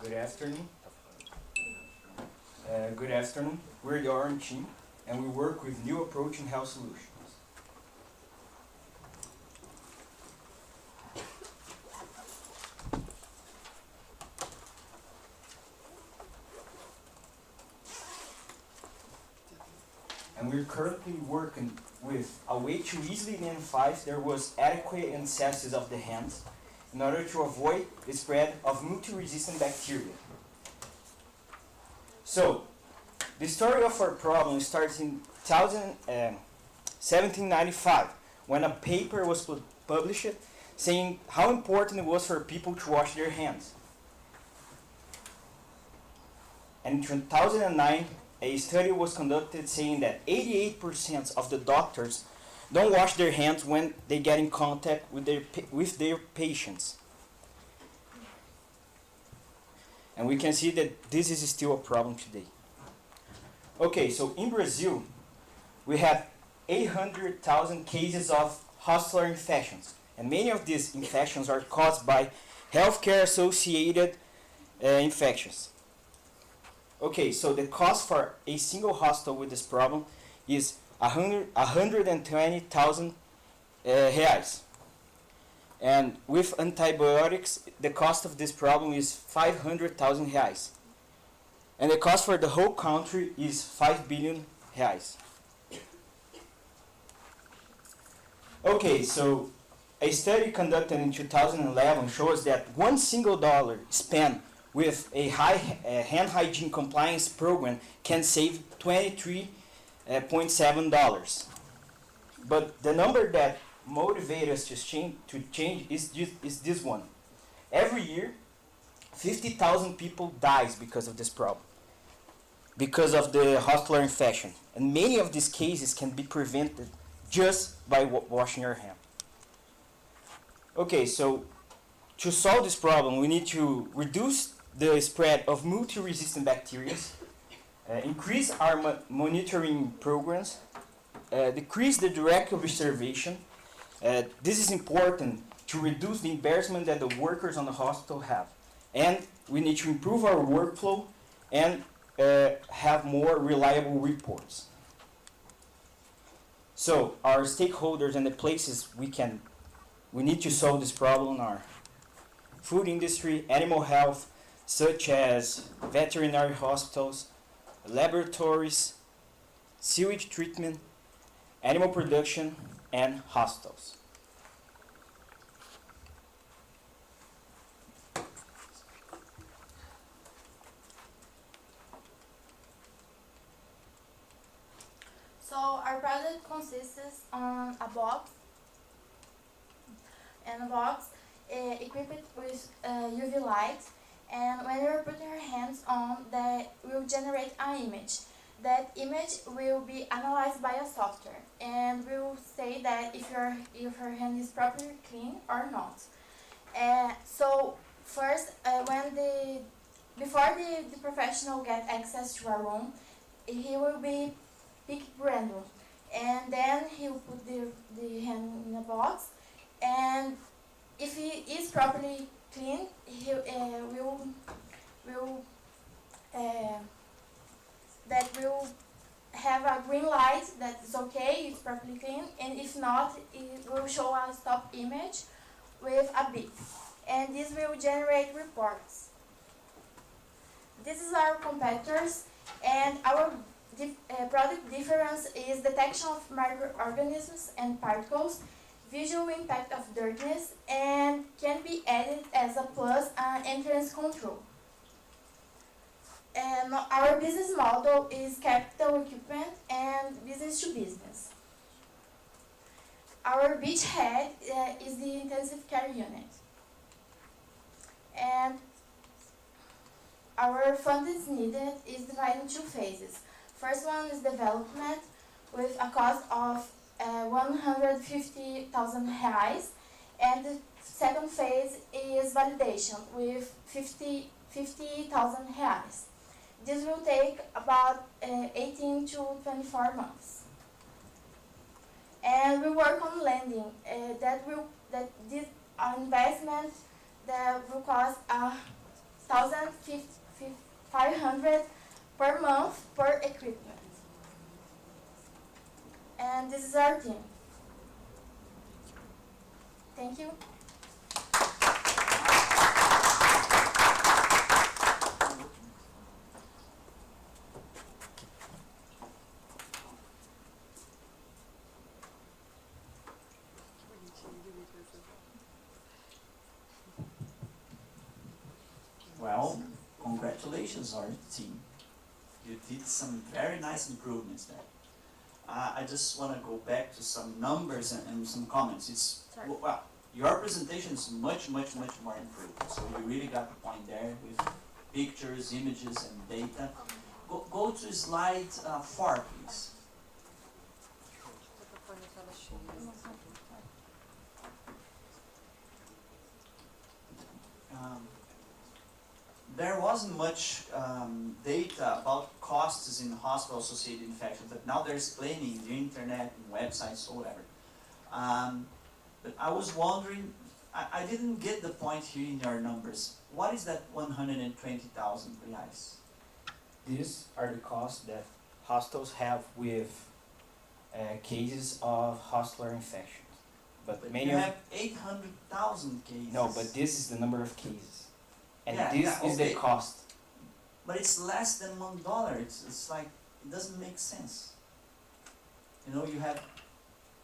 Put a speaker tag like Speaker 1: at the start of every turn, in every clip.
Speaker 1: Good afternoon. Good afternoon. We're the Orange team, and we work with new approach in health solutions. And we're currently working with a way to easily identify if there was adequate ancestors of the hands in order to avoid the spread of multi-resistant bacteria. So, the story of our problem starts in 1795 when a paper was published saying how important it was for people to wash their hands. And in 2009, a study was conducted saying that 88% of the doctors don't wash their hands when they get in contact with their patients. And we can see that this is still a problem today. Okay, so in Brazil, we have 800,000 cases of hospital infections. And many of these infections are caused by healthcare-associated infections. Okay, so the cost for a single hospital with this problem is 120,000 reais. And with antibiotics, the cost of this problem is 500,000 reais. And the cost for the whole country is 5 billion reais. Okay, so a study conducted in 2011 shows that $1 single spent with a high hand hygiene compliance program can save $23.7. But the number that motivates us to change is this one. Every year, 50,000 people dies because of this problem, because of the hospital infection. And many of these cases can be prevented just by washing your hand. Okay, so to solve this problem, we need to reduce the spread of multi-resistant bacteria, increase our monitoring programs, decrease the direct observation. This is important to reduce the embarrassment that the workers on the hospital have. And we need to improve our workflow and have more reliable reports. So our stakeholders and the places we need to solve this problem are food industry, animal health, such as veterinary hospitals, laboratories, sewage treatment, animal production, and hospitals.
Speaker 2: So our product consists on a box equipped with UV light, and when you're putting your hands on, that will generate an image. That image will be analyzed by a software and will say that if your hand is properly clean or not. So first, before the professional get access to a room, he will be picked random, and then he will put the hand in a box, and if he is properly clean, he will have a green light that is okay, it's properly clean, and if not, it will show a stop image with a beep, and this will generate reports. This is our competitors, and our product difference is detection of microorganisms and particles, visual impact of dirtiness, and can be added as a plus entrance control. And our business model is capital equipment and business to business. Our beachhead is the intensive care unit. And our funds needed is divided in two phases. First one is development with a cost of 150,000 reais, and the second phase is validation with 50,000 reais. This will take about 18 to 24 months. And we work on lending. This investment that will cost $1,500 per month per equipment. And this is our team. Thank you.
Speaker 3: Well, congratulations, our team. You did some very nice improvements there. I just want to go back to some numbers and some comments. Well, your presentation is much more improved. So you really got the point there with pictures, images, and data. Go to slide 4, please. There wasn't much data about costs in hospital-associated infections, but now they're explaining the internet and websites or whatever. But I was wondering, I didn't get the point here in your numbers. What is that 120,000 reais?
Speaker 1: These are the costs that hospitals have with cases of hospital infections. But many
Speaker 3: you
Speaker 1: of
Speaker 3: have 800,000 cases.
Speaker 1: no, but this is the number of cases, and
Speaker 3: Yeah,
Speaker 1: this
Speaker 3: yeah,
Speaker 1: is the
Speaker 3: okay.
Speaker 1: cost.
Speaker 3: But it's less than $1. It's like, it doesn't make sense. You know, you have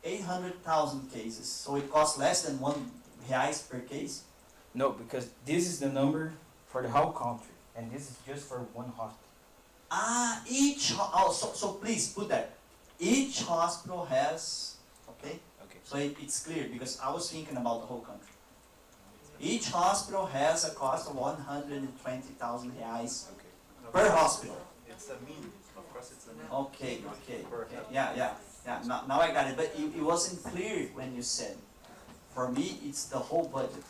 Speaker 3: 800,000 cases, so it costs less than R$1 per case.
Speaker 1: No, because this is the number for the whole country, and this is just for one hospital.
Speaker 3: So please put that. Each hospital has, okay?
Speaker 1: Okay.
Speaker 3: So it's clear, because I was thinking about the whole country. Each hospital has a cost of 120,000 reais
Speaker 1: Okay.
Speaker 3: per hospital.
Speaker 4: It's a mean, of course it's a mean.
Speaker 3: Okay. Yeah. Now I got it, but it wasn't clear when you said. For me, it's the whole budget.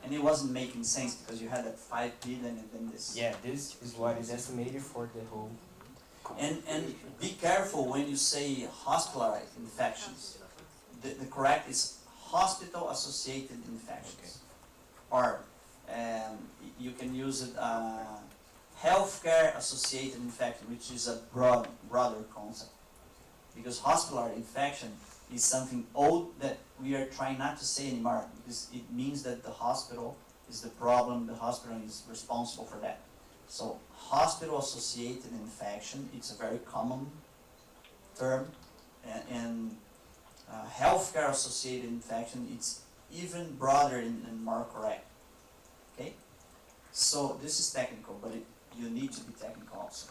Speaker 3: And it wasn't making sense because you had that 5 billion and then this.
Speaker 1: Yeah, this is what is estimated for the whole.
Speaker 3: And be careful when you say hospitalized infections. The correct is hospital-associated infections. Or you can use it healthcare-associated infection, which is a broader concept. Because hospital infection is something old that we are trying not to say anymore, because it means that the hospital is the problem, the hospital is responsible for that. So hospital-associated infection, it's a very common term, and healthcare-associated infection, it's even broader and more correct. Okay? So this is technical, but you need to be technical also.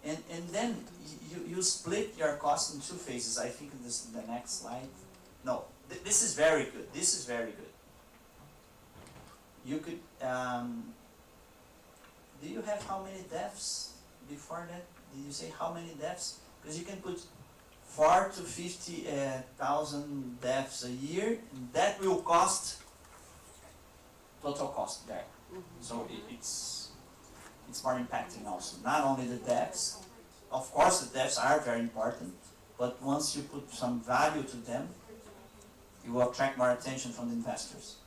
Speaker 3: And then you split your cost in 2 phases. I think this is the next slide. No, this is very good. This is very good. You could, do you have how many deaths before that? Did you say how many deaths? Because you can put 4 to 50,000 deaths a year, and that will cost, total cost there. So it's more impacting also. Not only the deaths, of course the deaths are very important, but once you put some value to them, you will attract more attention from the investors.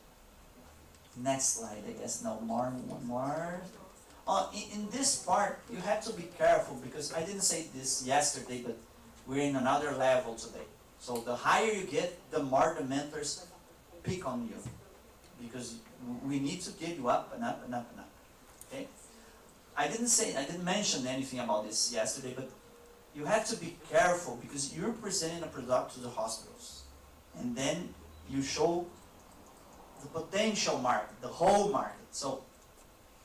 Speaker 3: Next slide, I guess. No, one more. In this part, you have to be careful, because I didn't say this yesterday, but we're in another level today. So the higher you get, the more the mentors pick on you, because we need to get you up and up and up and up. Okay? I didn't mention anything about this yesterday, but you have to be careful, because you're presenting a product to the hospitals, and then you show the potential market, the whole market. So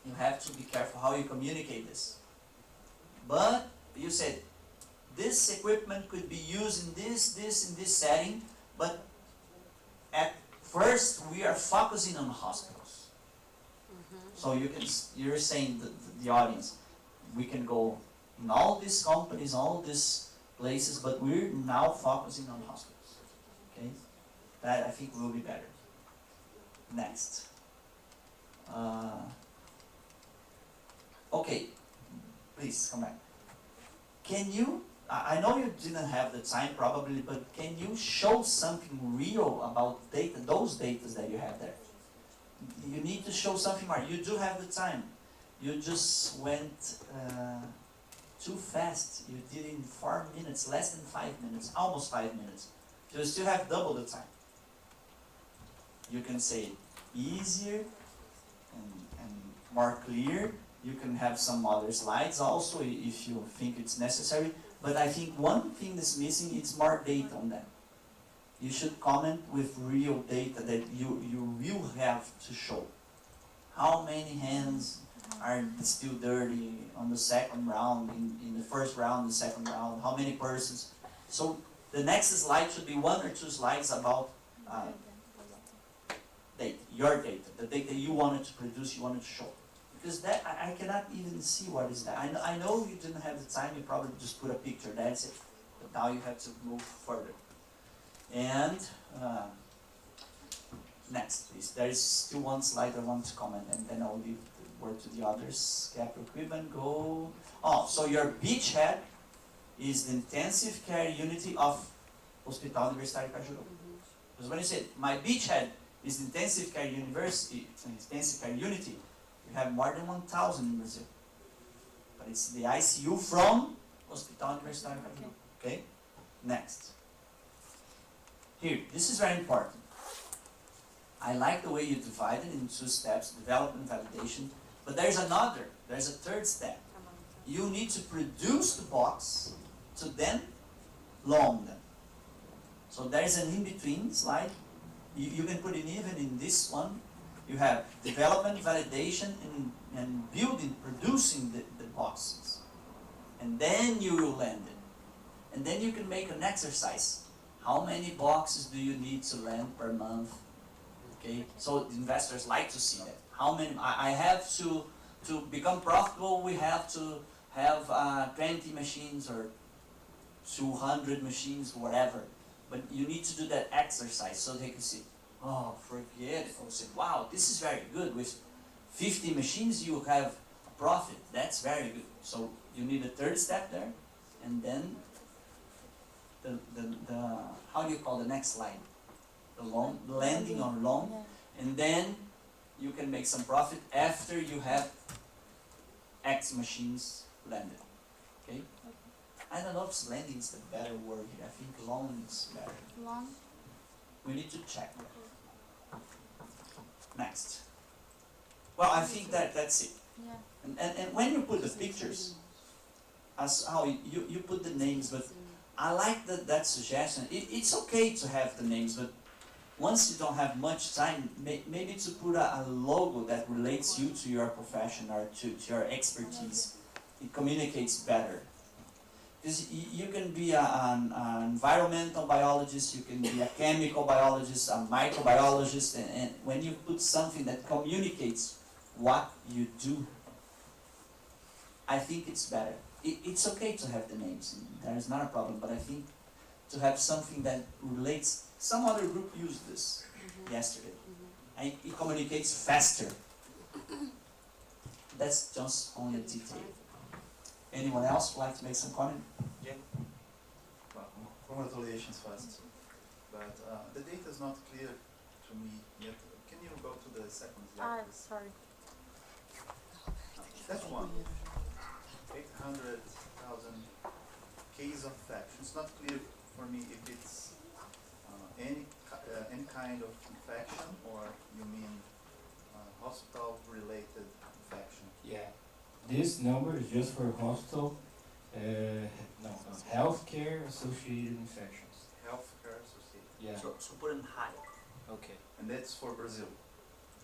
Speaker 3: you have to be careful how you communicate this. But you said this equipment could be used in this setting, but at first we are focusing on hospitals. So you're saying the audience, we can go in all these companies, all these places, but we're now focusing on hospitals. Okay, that I think will be better. Next. Okay, please come back. Can you? I know you didn't have the time probably, but can you show something real about data, those data that you have there? You need to show something more. You do have the time. You just went too fast. You did it in 4 minutes, less than 5 minutes, almost 5 minutes. You still have double the time. You can say it easier and more clear. You can have some other slides also if you think it's necessary. But I think one thing that's missing is more data on that. You should comment with real data that you will have to show. How many hands are still dirty on the second round, in the first round, the second round, how many persons. So the next slide should be 1 or 2 slides about data, your data, the data you wanted to produce, you wanted to show. Because that, I cannot even see what is that. I know you didn't have the time, you probably just put a picture, that's it. But now you have to move further. And next, please. There is still one slide I want to comment, and then I'll leave the word to the others. Capital equipment, go. Oh, so your beachhead is the intensive care unity of Hospital Universitário Cajuru. Because when you say my beachhead is the intensive care intensive care unity, you have more than 1,000 in Brazil. But it's the ICU from Hospital Universitário Cajuru. Okay? Next. Here, this is very important. I like the way you divide it into 2 steps, development, validation, but there's a third step. You need to produce the box to then loan them. So there's an in-between slide. You can put it even in this one. You have development, validation, and building, producing the boxes. And then you will land it. And then you can make an exercise. How many boxes do you need to land per month? Okay, so the investors like to see that. How many? I have to become profitable. We have to have 20 machines or 200 machines, whatever. But you need to do that exercise so they can see. Oh, forget it. Or say, wow, this is very good. With 50 machines, you have a profit. That's very good. So you need a third step there, and then the how do you call the next slide? The loan, landing on loan, and then you can make some profit after you have X machines landed. Okay? I don't know if landing is the better word here. I think loan is better.
Speaker 2: Long.
Speaker 3: We need to check that. Next. Well, I think that's it.
Speaker 2: Yeah.
Speaker 3: And when you put the pictures, as how you put the names, but I like that suggestion. It's okay to have the names, but once you don't have much time, maybe to put a logo that relates you to your profession or to your expertise. It communicates better. Because you can be an environmental biologist, you can be a chemical biologist, a microbiologist, and when you put something that communicates what you do, I think it's better. It's okay to have the names, there is not a problem, but I think to have something that relates. Some other group used this yesterday. And it communicates faster. That's just only a detail. Anyone else would like to make some comment?
Speaker 4: Yeah. Well, congratulations first. But the data is not clear to me yet. Can you go to the second slide, please?
Speaker 2: Sorry.
Speaker 4: Step 1. 800,000 case of infection. It's not clear for me if it's any kind of infection, or you mean hospital-related infection?
Speaker 1: Yeah. This number is just for hospital, healthcare associated infections.
Speaker 4: Healthcare associated.
Speaker 1: Yeah.
Speaker 3: So put in high.
Speaker 1: Okay.
Speaker 4: And that's for Brazil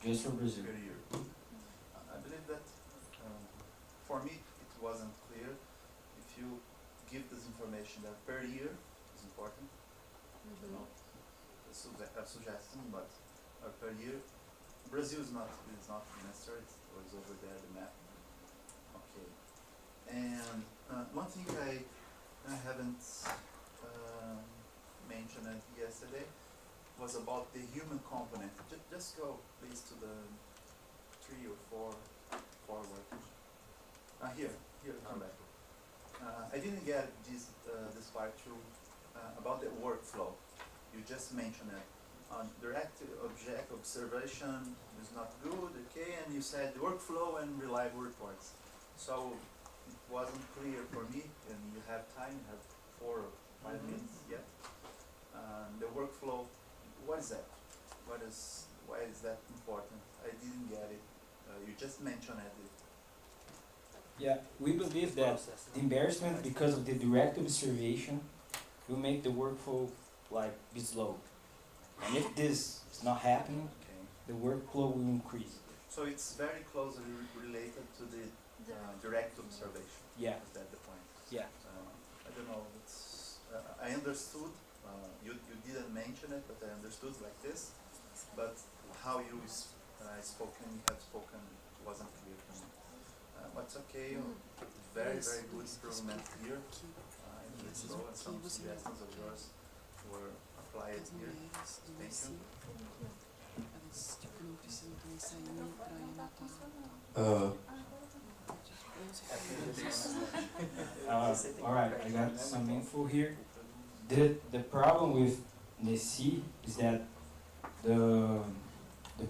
Speaker 1: Just for Brazil.
Speaker 4: per year. I believe that for me it wasn't clear. If you give this information that per year is important, not a suggestion, but per year. Brazil is not necessary. It was over there, the map. Okay. And one thing I haven't mentioned yesterday was about the human component. Just go please to the 3 or 4 forward. Here, come back. I didn't get this part too about the workflow. You just mentioned it on direct object observation is not good, okay, and you said workflow and reliable reports. So it wasn't clear for me, and you have time, you have 4 or 5 minutes yet. The workflow, what is that? Why is that important? I didn't get it. You just mentioned it.
Speaker 1: Yeah, we believe that the embarrassment because of the direct observation will make the workflow like be slow. And if this is not happening,
Speaker 4: Okay.
Speaker 1: the workflow will increase.
Speaker 4: So it's very closely related to the direct observation.
Speaker 1: Yeah,
Speaker 4: Is that the point?
Speaker 1: yeah.
Speaker 4: I don't know. It's I understood. You didn't mention it, but I understood like this. But how you have spoken wasn't clear to me. What's okay? Very good improvement here. In this role, and some suggestions of yours were applied here. Thank you.
Speaker 1: Alright, I got some info here. The problem with Nessie is that the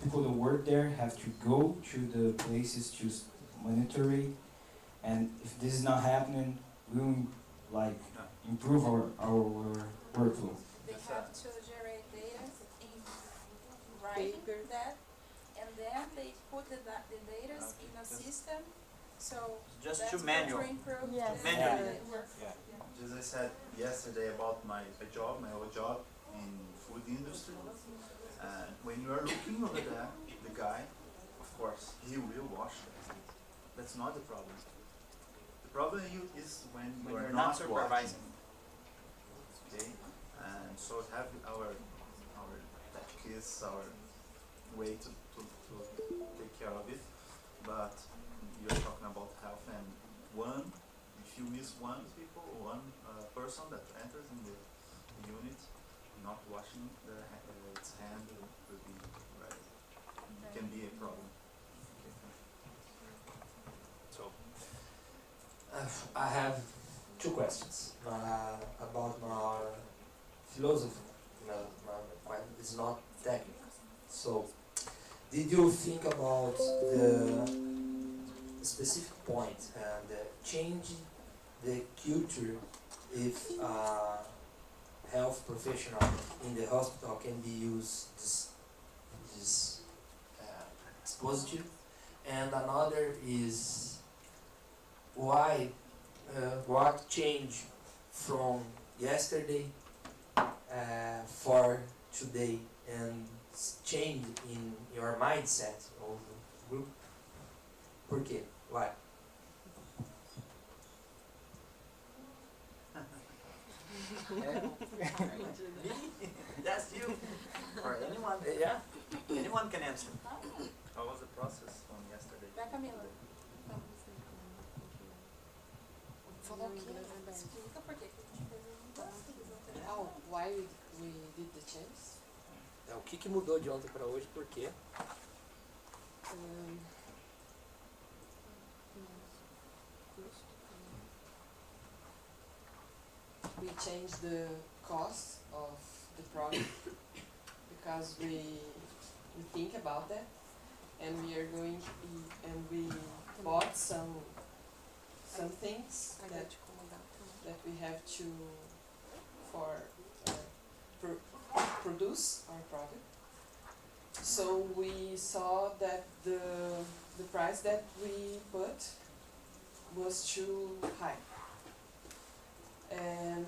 Speaker 1: people that work there have to go to the places to monitor it, and if this is not happening, we will like improve our workflow.
Speaker 5: They have to generate data in writing that, and then they put the data in a system, so
Speaker 3: Just
Speaker 5: that's
Speaker 3: to
Speaker 5: going
Speaker 3: manual.
Speaker 5: to improve
Speaker 2: Yes.
Speaker 5: the
Speaker 3: Manually.
Speaker 5: workflow.
Speaker 4: As I said yesterday about my old job in food industry, and when you are looking over there, the guy, of course, he will wash that. That's not the problem. The problem is when you are not
Speaker 3: supervising.
Speaker 4: watching. Okay, and so have our tech is our way to take care of it, but you're talking about health, and if you miss one person that enters in the unit not washing its hand will be right. It can be a problem.
Speaker 3: So, I have 2 questions about my philosophy. It's not technical. So, did you think about the specific point and change the culture if health professional in the hospital can be used this dispositive? And another is why what changed from yesterday for today and change in your mindset of the group? Por quê? Why? That's you. Or anyone. Yeah. Anyone can answer.
Speaker 4: How was the process from yesterday?
Speaker 5: Vai, Camila. Falou que explica por que a gente fez a mudança.
Speaker 6: Oh, why we did the change?
Speaker 3: O que mudou de ontem para hoje? Por quê?
Speaker 6: Um, we changed the cost of the product because we think about that, and we are going and we bought some things that we have to produce our product. So we saw that the price that we put was too high, and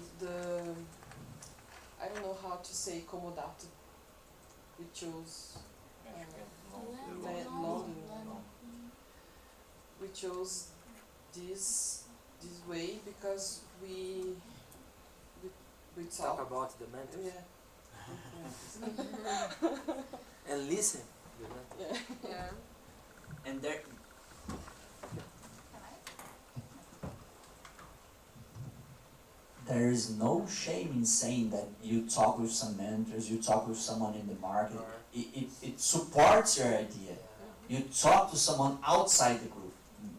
Speaker 6: I don't know how to say comodato. We chose London. We chose this way because we
Speaker 3: Talk
Speaker 6: talk.
Speaker 3: about the mentors.
Speaker 6: Yeah.
Speaker 3: And listen.
Speaker 6: Yeah.
Speaker 5: Yeah.
Speaker 3: And there. There is no shame in saying that you talk with some mentors, you talk with someone in the market. It supports your idea. You talk to someone outside the group.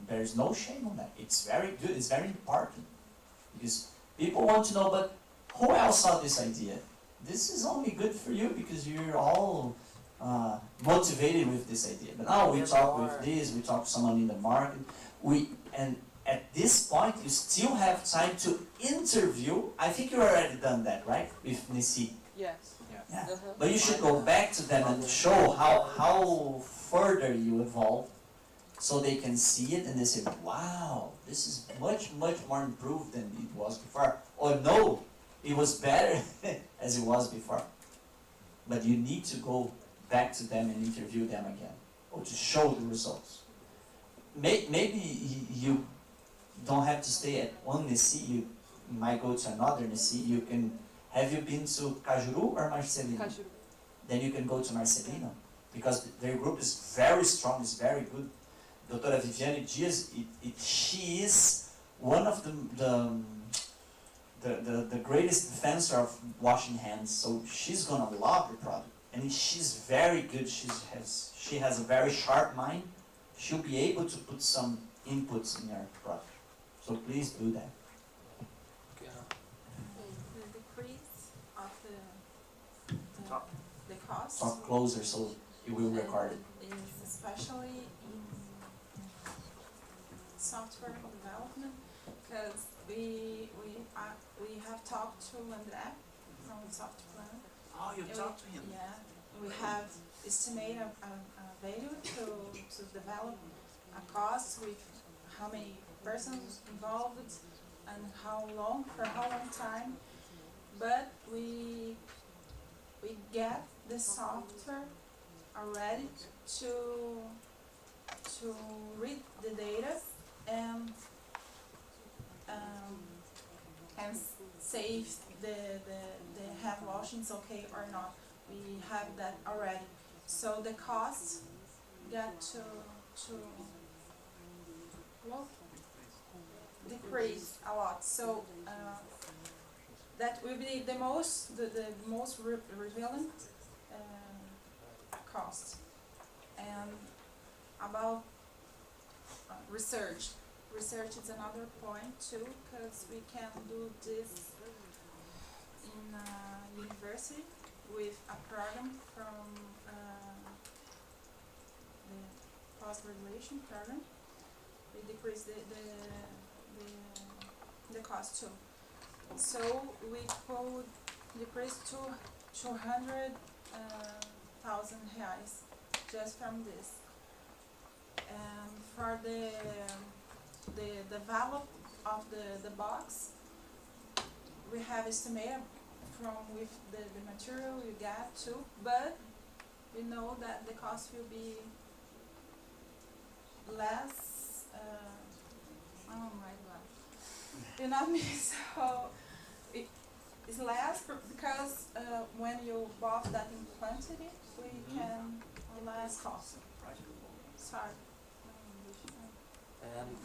Speaker 3: There is no shame on that. It's very good. It's very important because people want to know, but who else saw this idea? this is only good for you because you're all motivated with this idea. But now we talk with this, we talk to someone in the market, and at this point you still have time to interview. I think you already done that, right? With Nisi.
Speaker 6: Yes.
Speaker 3: Yeah.
Speaker 6: Uh-huh.
Speaker 3: But you should go back to them and show how further you evolved, so they can see it and they say, wow, this is much more improved than it was before. Or no, it was better as it was before. But you need to go back to them and interview them again, or to show the results. Maybe you don't have to stay at one Nisi, you might go to another Nisi. You can, have you been to Cajuru or Marcelino?
Speaker 6: Cajuru.
Speaker 3: Then you can go to Marcelino, because their group is very strong, is very good. Doutora Viviane Dias, she is one of the greatest defensor of washing hands. So she's gonna love the product, and she's very good. She has a very sharp mind. She'll be able to put some inputs in your product. So please do that.
Speaker 5: The decrease of the cost
Speaker 3: Talk closer so you will record it.
Speaker 5: is especially in software development, because we have talked to André from Software.
Speaker 3: Oh, you
Speaker 5: talked to him? Yeah, we have estimated a value to develop a cost with how many persons involved and for how long time. But we get the software already to read the data and say if the hand washing is okay or not. We have that already. So the costs got to decrease a lot. So that will be the most relevant cost. And about research. Research is another point too, because we can do this in a university with a program from the post-graduation program. We decrease the cost too. So we could decrease to 200,000 reais just from this. And for the develop of the box, we have estimated from with the material we got too, but we know that the cost will be less. Oh my God, you know me. So it's less because when you bought that in quantity, we can less cost. Sorry.
Speaker 7: And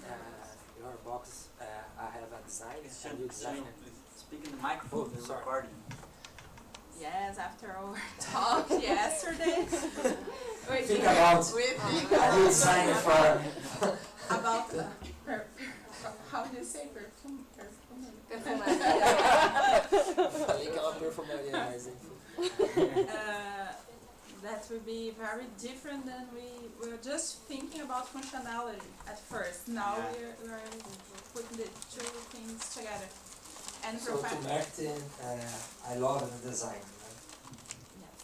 Speaker 7: your box, I have a design, and you design it.
Speaker 3: Speak in the microphone,
Speaker 7: Oh,
Speaker 3: it's
Speaker 7: sorry.
Speaker 3: recording.
Speaker 5: Yes, after our talk yesterday,
Speaker 3: Think about
Speaker 5: we think
Speaker 3: a new design for
Speaker 5: about how do you say perfume?
Speaker 7: Falei que ela perfumaria mais, enfim.
Speaker 5: That will be very different than we were just thinking about functionality at first. Now we're putting the two things together. And
Speaker 7: So to Martin, I love the design.
Speaker 5: yes.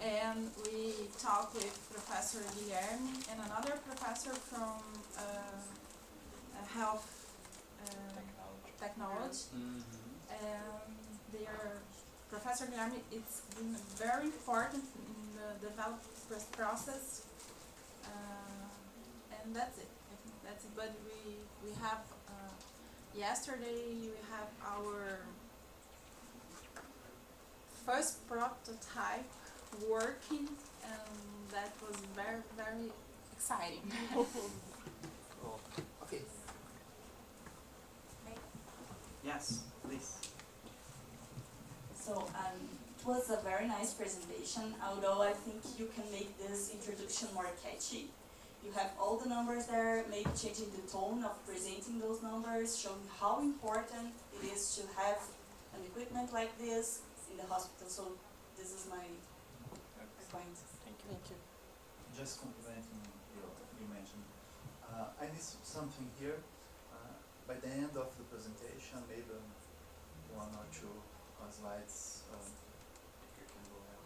Speaker 5: And we talked with Professor Guilherme and another professor from health technology. And their Professor Guilherme, it's been very important in the development process, and that's it. I think that's it. But we have yesterday we have our first prototype working, and that was very exciting.
Speaker 7: Oh, okay.
Speaker 3: Yes, please.
Speaker 8: So it was a very nice presentation, although I think you can make this introduction more catchy. You have all the numbers there, maybe changing the tone of presenting those numbers, showing how important it is to have an equipment like this. in the hospital. So this is my point.
Speaker 6: Thank you.
Speaker 4: Just complimenting you mentioned. I missed something here. By the end of the presentation, maybe one or two slides. You can go ahead.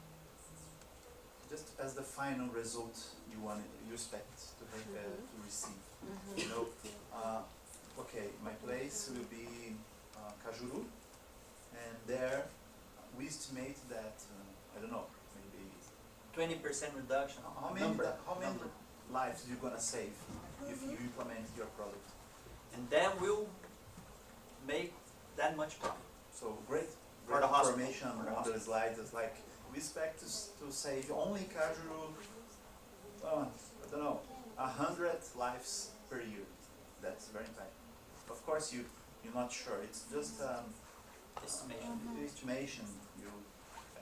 Speaker 4: Just as the final result you expect to have, to receive. You know, okay, my place will be Cajuru, and there we estimate that I don't know, maybe
Speaker 3: 20% reduction.
Speaker 4: how many lives you gonna save if you implement your product?
Speaker 3: And that will make that much profit.
Speaker 4: So great,
Speaker 3: For
Speaker 4: great
Speaker 3: the hospital.
Speaker 4: information
Speaker 3: For the
Speaker 4: on the
Speaker 3: hospital.
Speaker 4: slides. It's like we expect to save only Cajuru, I don't know, 100 lives per year. That's very impactful. Of course, you're not sure. It's just
Speaker 3: Estimation.
Speaker 4: estimation.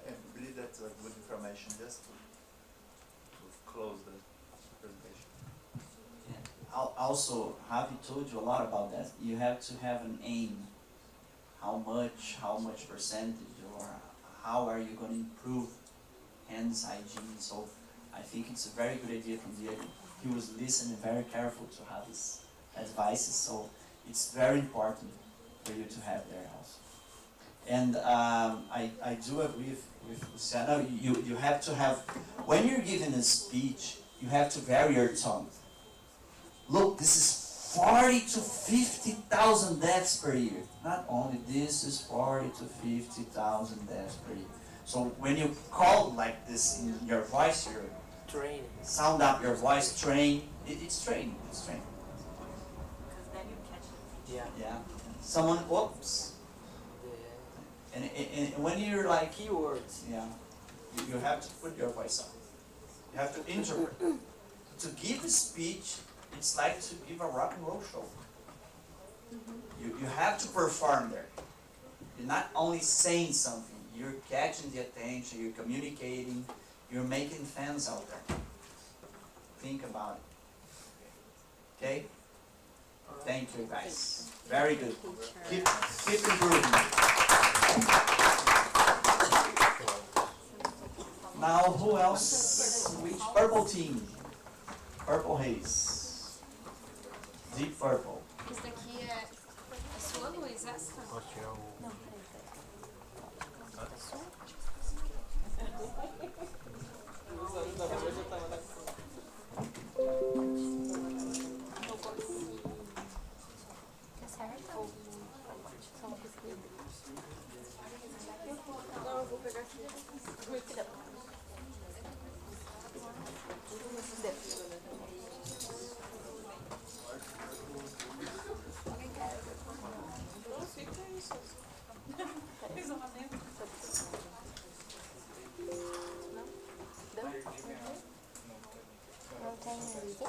Speaker 4: I believe that's a good information just to close the presentation.
Speaker 3: Also, Javi told you a lot about that. You have to have an aim. How much percentage, or how are you going to improve hands hygiene? So I think it's a very good idea from Diego. He was listening very careful to Javi's advices, so it's very important for you to have there also. And I do agree with Luciano. You have to have, when you're giving a speech, you have to vary your tone. Look, this is 40 to 50,000 deaths per year. Not only this is 40 to 50,000 deaths per year. So when you call like this in your voice, you
Speaker 7: Training.
Speaker 3: sound up your voice, train. It's training. It's training.
Speaker 8: Because then you catch it.
Speaker 7: Yeah.
Speaker 3: Yeah. Someone, whoops.
Speaker 7: The
Speaker 3: And when you're like,
Speaker 7: keywords.
Speaker 3: yeah, you have to put your voice up. You have to interpret. To give a speech, it's like to give a rock and roll show. You have to perform there. You're not only saying something, you're catching the attention, you're communicating, you're making fans out there. Think about it. Okay? Thank you guys. Very good. Keep improving. Now, who else? Which purple team? Purple haze. Deep purple.
Speaker 9: Isso daqui é a sua luz, essa? Tá certo?
Speaker 5: Não, eu vou pegar aqui. Não fica isso. Isolamento.
Speaker 9: Não tem ninguém?